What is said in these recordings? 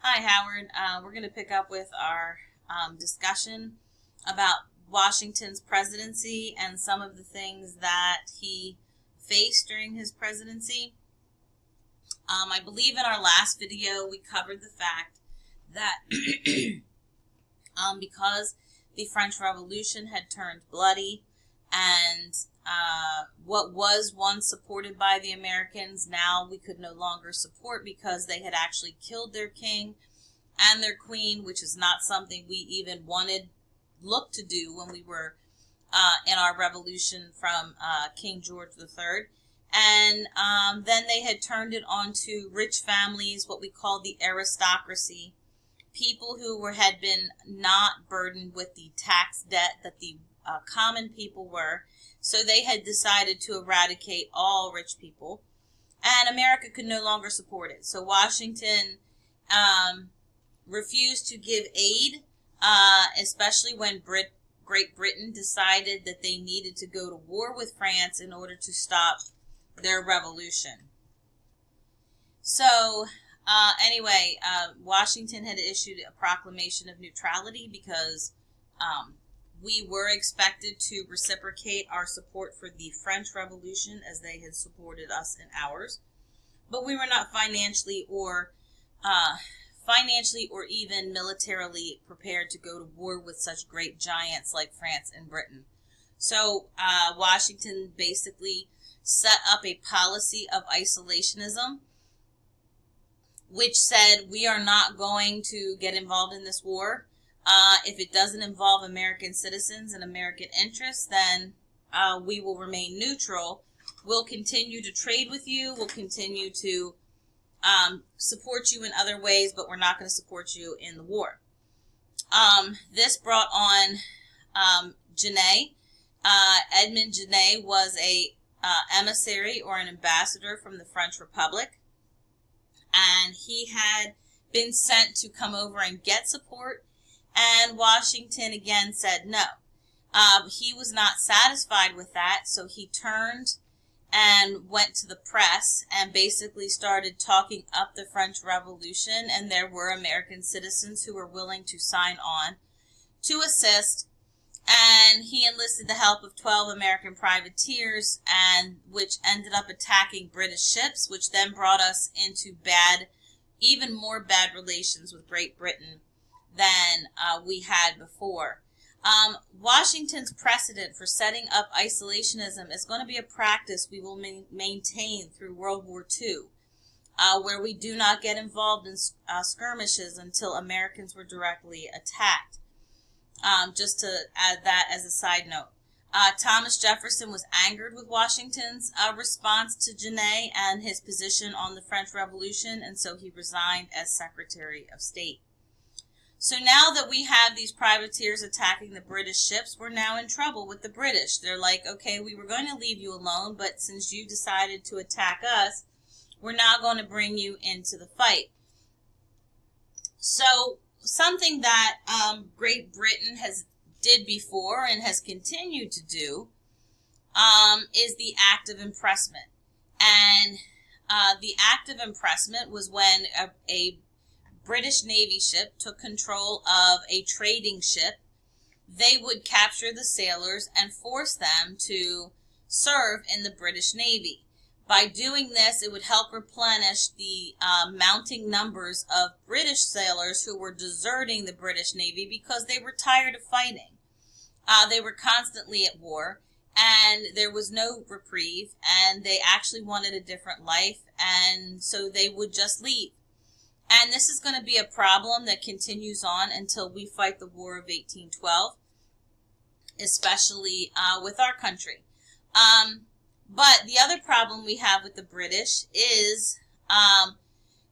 Hi, Howard. We're going to pick up with our discussion about Washington's presidency and some of the things that he faced during his presidency. I believe in our last video we covered the fact that because the French Revolution had turned bloody and what was once supported by the Americans, now we could no longer support because they had actually killed their king and their queen, which is not something we even looked to do when we were in our revolution from King George III. And then they had turned it on to rich families, what we call the aristocracy, people who had been not burdened with the tax debt that the common people were. So they had decided to eradicate all rich people, and America could no longer support it. So Washington refused to give aid, especially when Great Britain decided that they needed to go to war with France in order to stop their revolution. So anyway, Washington had issued a proclamation of neutrality because we were expected to reciprocate our support for the French Revolution as they had supported us in ours. But we were not financially or even militarily prepared to go to war with such great giants like France and Britain. So Washington basically set up a policy of isolationism, which said we are not going to get involved in this war. If it doesn't involve American citizens and American interests, then we will remain neutral. We'll continue to trade with you. We'll continue to support you in other ways, but we're not going to support you in the war. This brought on Genet. Edmond Genet was a emissary or an ambassador from the French Republic, and he had been sent to come over and get support, and Washington again said no. He was not satisfied with that, so he turned and went to the press and basically started talking up the French Revolution, and there were American citizens who were willing to sign on to assist, and he enlisted the help of 12 American privateers, and which ended up attacking British ships, which then brought us into even more bad relations with Great Britain than we had before. Washington's precedent for setting up isolationism is going to be a practice we will maintain through World War II, where we do not get involved in skirmishes until Americans were directly attacked. Just to add that as a side note. Thomas Jefferson was angered with Washington's response to Genet and his position on the French Revolution, and so he resigned as Secretary of State. So now that we have these privateers attacking the British ships, we're now in trouble with the British. They're like, okay, we were going to leave you alone, but since you decided to attack us, we're now going to bring you into the fight. So something that Great Britain did before and has continued to do is the Act of Impressment. And the Act of Impressment was when a British Navy ship took control of a trading ship. They would capture the sailors and force them to serve in the British Navy. By doing this, it would help replenish the mounting numbers of British sailors who were deserting the British Navy because they were tired of fighting. They were constantly at war, and there was no reprieve, and they actually wanted a different life, and so they would just leave. And this is going to be a problem that continues on until we fight the War of 1812, especially with our country. But the other problem we have with the British is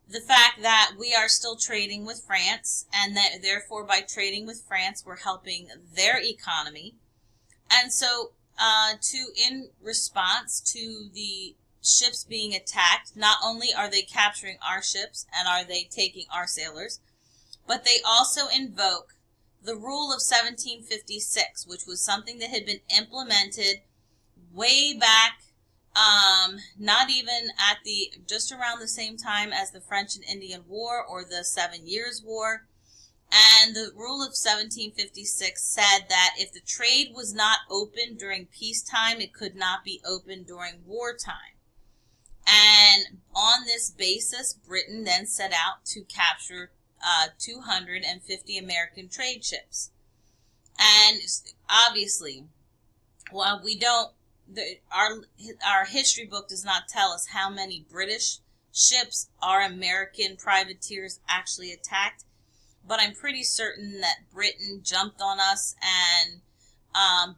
the fact that we are still trading with France, and that therefore by trading with France, we're helping their economy. And so in response to the ships being attacked, not only are they capturing our ships and are they taking our sailors, but they also invoke the rule of 1756, which was something that had been implemented way back not even just around the same time as the French and Indian War or the 7 Years' War. And the rule of 1756 said that if the trade was not open during peacetime, it could not be open during wartime. And on this basis, Britain then set out to capture 250 American trade ships. And obviously, while we don't, our history book does not tell us how many British ships our American privateers actually attacked, but I'm pretty certain that Britain jumped on us and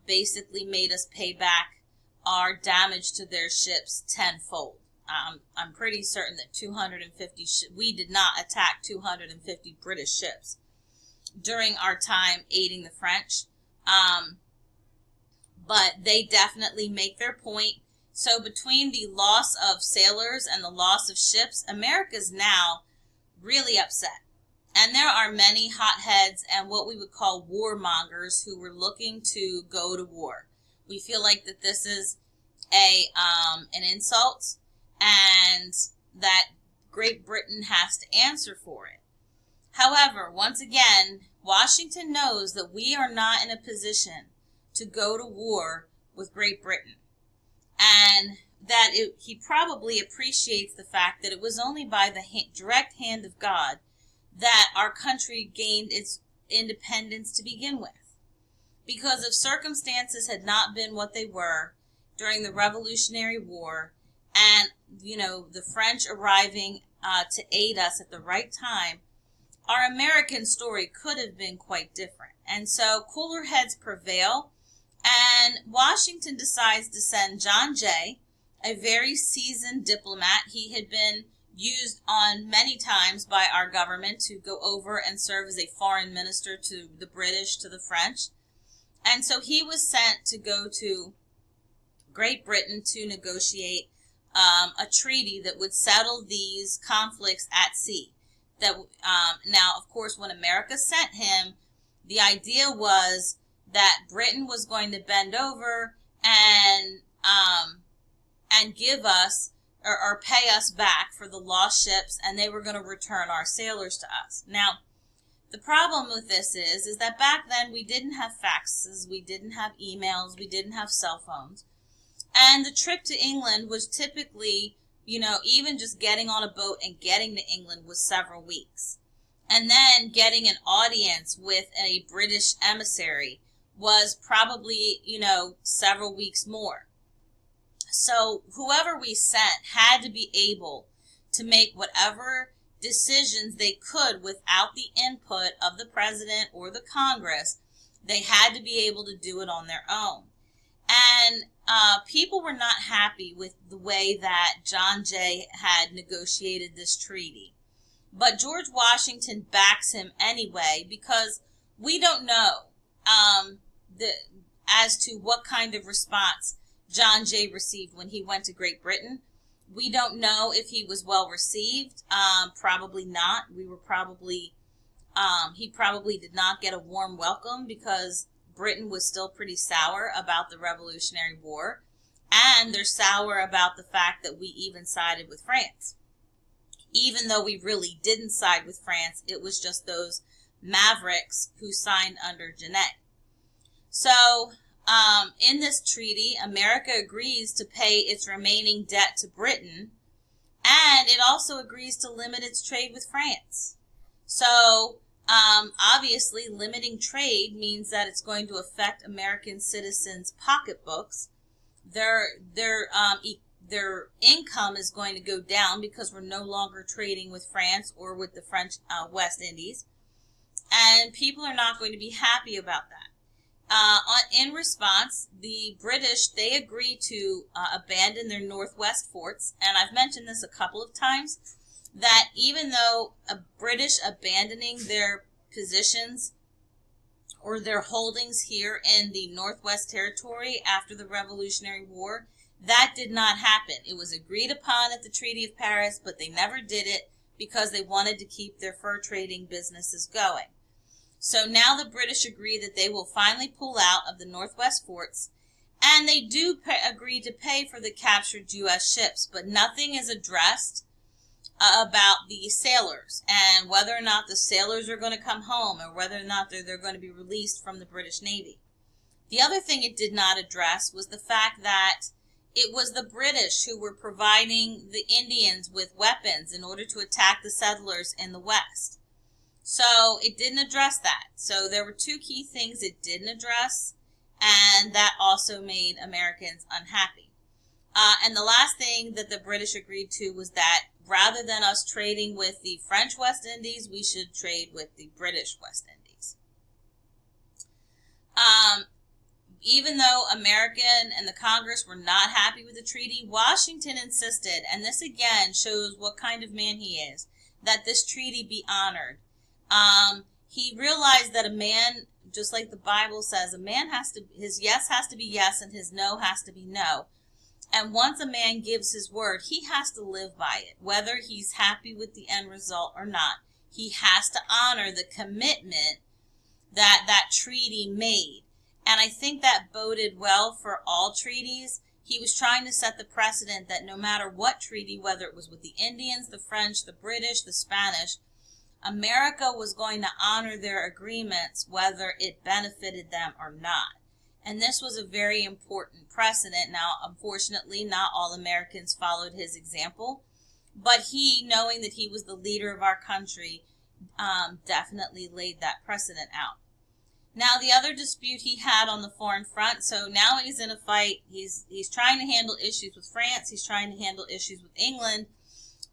basically made us pay back our damage to their ships tenfold. I'm pretty certain that 250 we did not attack 250 British ships during our time aiding the French. But they definitely make their point. So between the loss of sailors and the loss of ships, America's now really upset. And there are many hotheads and what we would call warmongers who were looking to go to war. We feel like that this is an insult and that Great Britain has to answer for it. However, once again, Washington knows that we are not in a position to go to war with Great Britain, and that he probably appreciates the fact that it was only by the direct hand of God that our country gained its independence to begin with. Because if circumstances had not been what they were during the Revolutionary War, and the French arriving to aid us at the right time, our American story could have been quite different. And so cooler heads prevail, and Washington decides to send John Jay, a very seasoned diplomat. He had been used on many times by our government to go over and serve as a foreign minister to the British, to the French. And so he was sent to go to Great Britain to negotiate a treaty that would settle these conflicts at sea. Now, of course, when America sent him, the idea was that Britain was going to bend over and give us or pay us back for the lost ships, and they were going to return our sailors to us. Now, the problem with this is that back then we didn't have faxes, we didn't have emails, we didn't have cell phones. And the trip to England was typically, even just getting on a boat and getting to England was several weeks. And then getting an audience with a British emissary was probably, several weeks more. So whoever we sent had to be able to make whatever decisions they could without the input of the president or the Congress. They had to be able to do it on their own. And people were not happy with the way that John Jay had negotiated this treaty. But George Washington backs him anyway, because we don't know as to what kind of response John Jay received when he went to Great Britain. We don't know if he was well received. Probably not. He probably did not get a warm welcome, because Britain was still pretty sour about the Revolutionary War, and they're sour about the fact that we even sided with France. Even though we really didn't side with France, it was just those mavericks who signed under Genet. So, in this treaty, America agrees to pay its remaining debt to Britain, and it also agrees to limit its trade with France. So, obviously, limiting trade means that it's going to affect American citizens' pocketbooks. Their income is going to go down because we're no longer trading with France or with the French West Indies, and people are not going to be happy about that. In response, the British, they agree to abandon their northwest forts, and I've mentioned this a couple of times, that even though British abandoning their positions or their holdings here in the Northwest Territory after the Revolutionary War, that did not happen. It was agreed upon at the Treaty of Paris, but they never did it because they wanted to keep their fur trading businesses going. So now the British agree that they will finally pull out of the Northwest forts, And they do agree to pay for the captured U.S. ships, but nothing is addressed about the sailors and whether or not the sailors are going to come home or whether or not they're going to be released from the British Navy. The other thing it did not address was the fact that it was the British who were providing the Indians with weapons in order to attack the settlers in the West. So it didn't address that. So there were two key things it didn't address, and that also made Americans unhappy. And the last thing that the British agreed to was that rather than us trading with the French West Indies, we should trade with the British West Indies. Even though American and the Congress were not happy with the treaty, Washington insisted, and this again shows what kind of man he is, that this treaty be honored. He realized that a man, just like the Bible says, a man his yes has to be yes and his no has to be no. And once a man gives his word, he has to live by it, whether he's happy with the end result or not. He has to honor the commitment that that treaty made. And I think that boded well for all treaties. He was trying to set the precedent that no matter what treaty, whether it was with the Indians, the French, the British, the Spanish, America was going to honor their agreements whether it benefited them or not. And this was a very important precedent. Now, unfortunately, not all Americans followed his example, but he, knowing that he was the leader of our country, definitely laid that precedent out. Now, the other dispute he had on the foreign front, so now he's in a fight. He's trying to handle issues with France. He's trying to handle issues with England.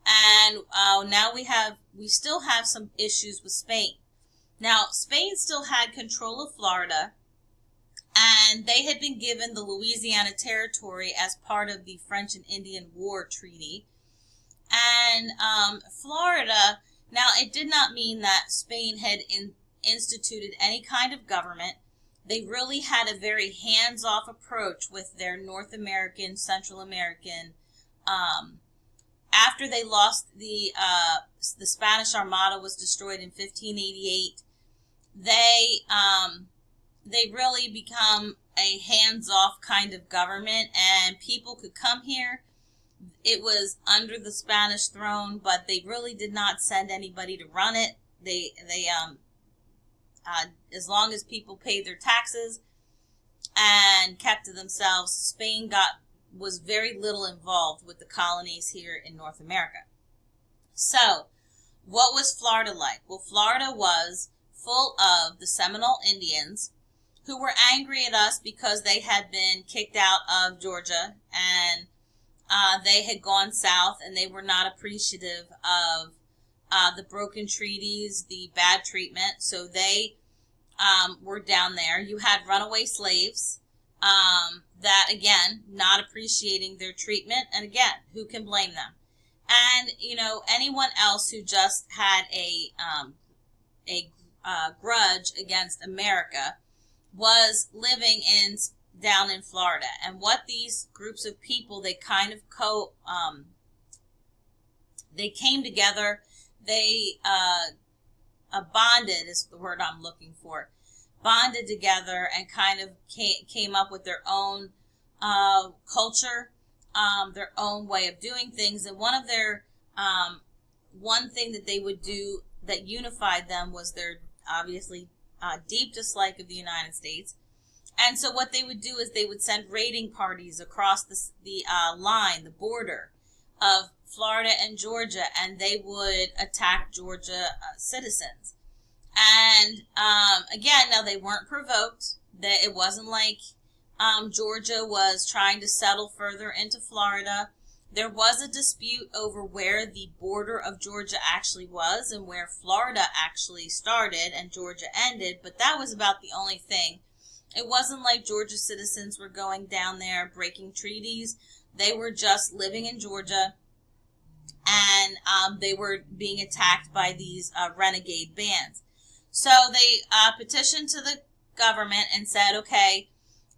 And now we still have some issues with Spain. Now, Spain still had control of Florida, and they had been given the Louisiana Territory as part of the French and Indian War Treaty. And Florida, now it did not mean that Spain had instituted any kind of government. They really had a very hands-off approach with their North American, Central American. After they lost the Spanish Armada was destroyed in 1588, they really become a hands-off kind of government, and people could come here. It was under the Spanish throne, but they really did not send anybody to run it. They as long as people paid their taxes and kept to themselves, Spain was very little involved with the colonies here in North America. So, what was Florida like? Well, Florida was full of the Seminole Indians who were angry at us because they had been kicked out of Georgia and they had gone south and they were not appreciative of the broken treaties, the bad treatment. So they were down there. You had runaway slaves that, again, not appreciating their treatment. And again, who can blame them? And, anyone else who just had a grudge against America was living down in Florida. And what these groups of people, they kind of they came together. They bonded is the word I'm looking for. Bonded together and kind of came up with their own culture, their own way of doing things. And one thing that they would do that unified them was their obviously deep dislike of the United States. And so what they would do is they would send raiding parties across the line, the border of Florida and Georgia, and they would attack Georgia citizens. And again, now they weren't provoked. That it wasn't like Georgia was trying to settle further into Florida. There was a dispute over where the border of Georgia actually was and where Florida actually started and Georgia ended, but that was about the only thing. It wasn't like Georgia citizens were going down there breaking treaties. They were just living in Georgia, and they were being attacked by these renegade bands. So they petitioned to the government and said, okay,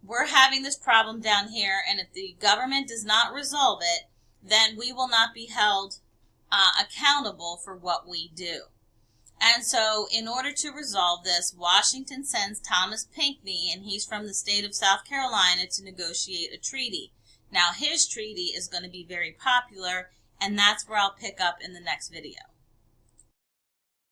we're having this problem down here, and if the government does not resolve it, then we will not be held accountable for what we do. And so, in order to resolve this, Washington sends Thomas Pinckney, and he's from the state of South Carolina, to negotiate a treaty. Now, his treaty is going to be very popular, and that's where I'll pick up in the next video.